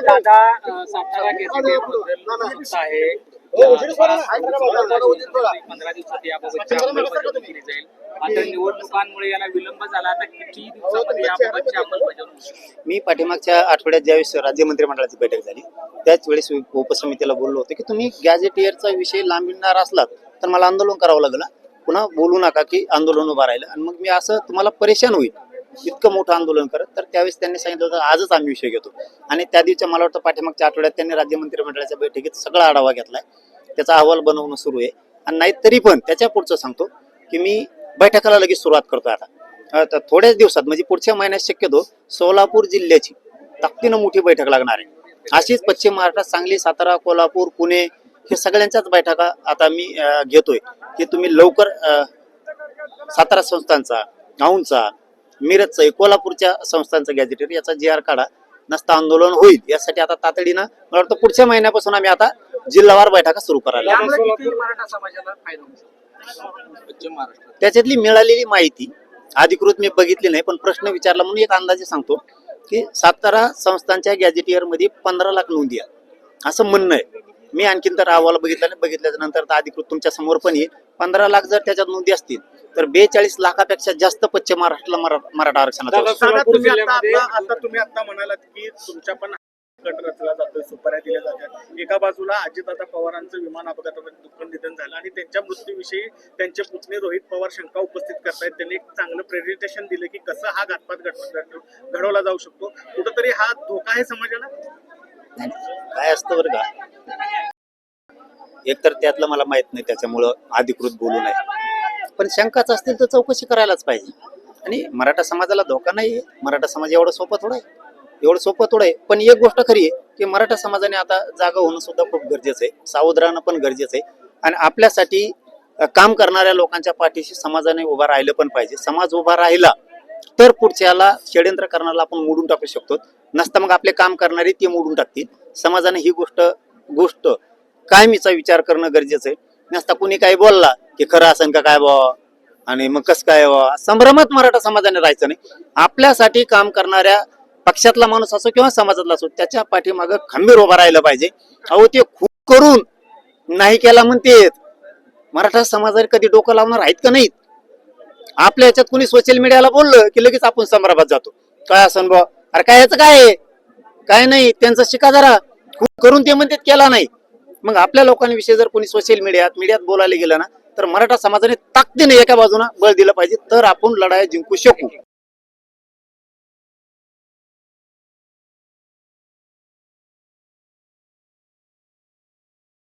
दादा सातारा गॅझेटेबद्दल चर्चा आहे. 15 दिवसात याबाबतची अंमलबजावणी केली जाईल. मात्र निवडणुकांमुळे याला विलंब झाला. आता किती दिवसामध्ये याबाबतची अंमलबजावणी होईल? मी पाठीमागच्या आठवड्यात ज्यावेळेस राज्य मंत्रिमंडळाची बैठक झाली त्याच वेळेस उपसमितीला बोललो होतो की तुम्ही गॅझेटियरचा विषय लांबविणार असलात तर मला आंदोलन करावं लागलं. पुन्हा बोलू नका की आंदोलन उभा राहिलं आणि मग मी असं तुम्हाला परेशान होईल इतकं मोठं आंदोलन करत. तर त्यावेळेस त्यांनी सांगितलं होतं आजच आम्ही विषय घेतो आणि त्या दिवशी मला वाटतं पाठीमागच्या आठवड्यात त्यांनी राज्य मंत्रिमंडळाच्या बैठकीत सगळा आढावा घेतलाय. त्याचा अहवाल बनवणं सुरू आहे आणि नाही तरी पण त्याच्या पुढचं सांगतो की मी बैठकाला लगेच सुरुवात करतो. आता थोड्याच दिवसात म्हणजे पुढच्या महिन्यात शक्यतो सोलापूर जिल्ह्याची ताकदीनं मोठी बैठक लागणार आहे. अशीच पश्चिम महाराष्ट्रात सांगली, सातारा, कोल्हापूर, पुणे हे सगळ्यांच्याच बैठका आता मी घेतोय की तुम्ही लवकर सातारा संस्थांचा, औंधचा, मिरजचा, कोल्हापूरच्या संस्थांचा गॅझेटेड याचा GR काढा, नसता आंदोलन होईल. यासाठी आता तातडीनं मला वाटतं पुढच्या महिन्यापासून आम्ही आता जिल्हावार बैठका सुरू करायला. यामुळे किती मराठा समाजाला फायदा होईल पश्चिम महाराष्ट्रात? त्याच्यातली मिळालेली माहिती अधिकृत मी बघितली नाही, पण प्रश्न विचारला म्हणून एक अंदाजे सांगतो की सातारा संस्थांच्या गॅझेटियरमध्ये 15 लाख नोंदी आहेत असं म्हणणं आहे. मी आणखीन तर अहवाल बघितल्याच्या नंतर तर अधिकृत तुमच्या समोर पण येईल. 15 लाख जर त्याच्यात नोंदी असतील तर 42 लाखापेक्षा जास्त पश्चिम महाराष्ट्राला मराठा आरक्षणाचा तुम्ही आता म्हणालात की तुमच्या पण गट रचला जातोय, सुपाऱ्या दिल्या जातात. एका बाजूला अजितदादा पवारांचं विमान अपघातामध्ये दुःखद निधन झालं आणि त्यांच्या मृत्यूविषयी त्यांचे पुतणे रोहित पवार शंका उपस्थित करतायत. त्यांनी एक चांगलं प्रेझेंटेशन दिलं की कसं हा घातपात घडवला जाऊ शकतो. कुठंतरी हा धोका आहे समाजाला. काय असतं बरं का, एकतर त्यातलं मला माहित नाही त्याच्यामुळं अधिकृत बोलू नये, पण शंकाच असतील तर चौकशी करायलाच पाहिजे. आणि मराठा समाजाला धोका नाही. मराठा समाज एवढं सोपं थोडं आहे. पण एक गोष्ट खरी आहे की मराठा समाजाने आता जागा होणं सुद्धा खूप गरजेचं आहे, सावध राहणं पण गरजेचं आहे. आणि आपल्यासाठी काम करणाऱ्या लोकांच्या पाठीशी समाजाने उभा राहिलं पण पाहिजे. समाज उभा राहिला तर पुढच्याला षड्यंत्र करण्याला आपण मोडून टाकू शकतो. नसता मग आपले काम करणारे ते मोडून टाकतील. समाजाने ही गोष्ट कायमीचा विचार करणं गरजेचं आहे. नसता कुणी काही बोलला की खरं असेल का काय बा आणि मग कसं काय बा, संभ्रमात मराठा समाजाने राहायचं नाही. आपल्यासाठी काम करणाऱ्या पक्षातला माणूस असो किंवा समाजातला असो त्याच्या पाठीमागं खंबीर उभा राहिलं पाहिजे. अहो ते खूप करून नाही केला म्हणते. मराठा समाजाने कधी डोकं लावणार आहेत का नाहीत? आपल्या याच्यात कुणी सोशल मीडियाला बोललं की लगेच आपण संभ्रमात जातो. काय असं बा, अरे काय याचं काय नाही, त्यांचा शिका जरा. खूप करून ते म्हणतात केला नाही. मग आपल्या लोकांविषयी जर कोणी सोशल मीडियात बोलायला गेलं ना तर मराठा समाजाने ताकदीने एका बाजूला बळ दिलं पाहिजे, तर आपण लढाई जिंकू शकू.